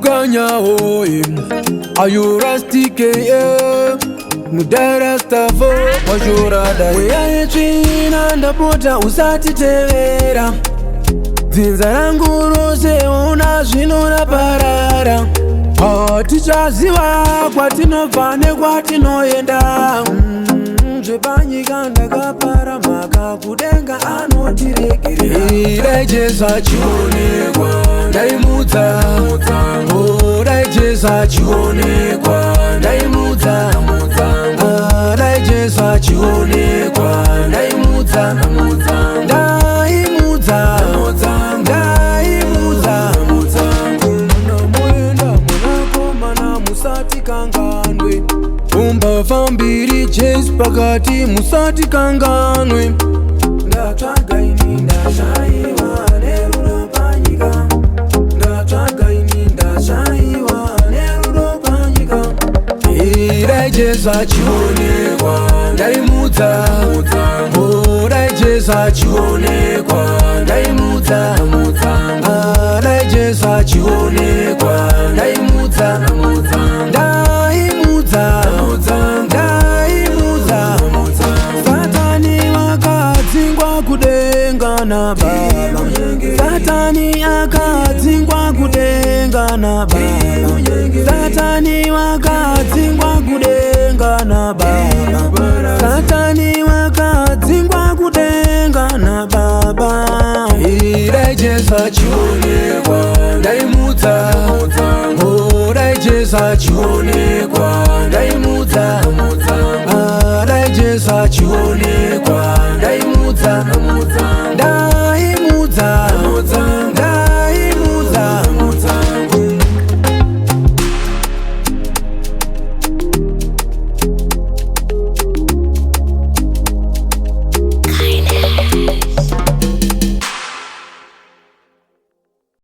Mukanya oi, are you Russ TKL? Mudara stavo, wajura dai. Weya china ndapota usati tevera. Dzinza rangu rose una zvinona parara. Tichaziva kwatinobva nekwatinoenda. Zvepanyika ndakapara mhaka kudenga anotiregerera. Dai Jesu achionekwa ndaimudza, dai Jesu achionekwa ndaimudza, dai Jesu achionekwa ndaimudza, ndaimudza, ndaimudza. Munoenda munakomana musati kanganwe, umbavha mbiri Jesu pakati musati kanganwe. Ndatsvaga ini ndashaiwa nerudo panyika, ndatsvaga ini ndashaiwa nerudo panyika. Dai Jesu achionekwa ndaimudza, dai Jesu achionekwa ndaimudza, dai Jesu achionekwa ndaimudza, ndaimudza, ndaimudza. Satani akadzingwa kudenga na Baba, Satani akadzingwa kudenga na Baba, Satani akadzingwa kudenga na Baba, Satani akadzingwa kudenga na Baba. Dai Jesu achionekwa ndaimudza, dai Jesu achionekwa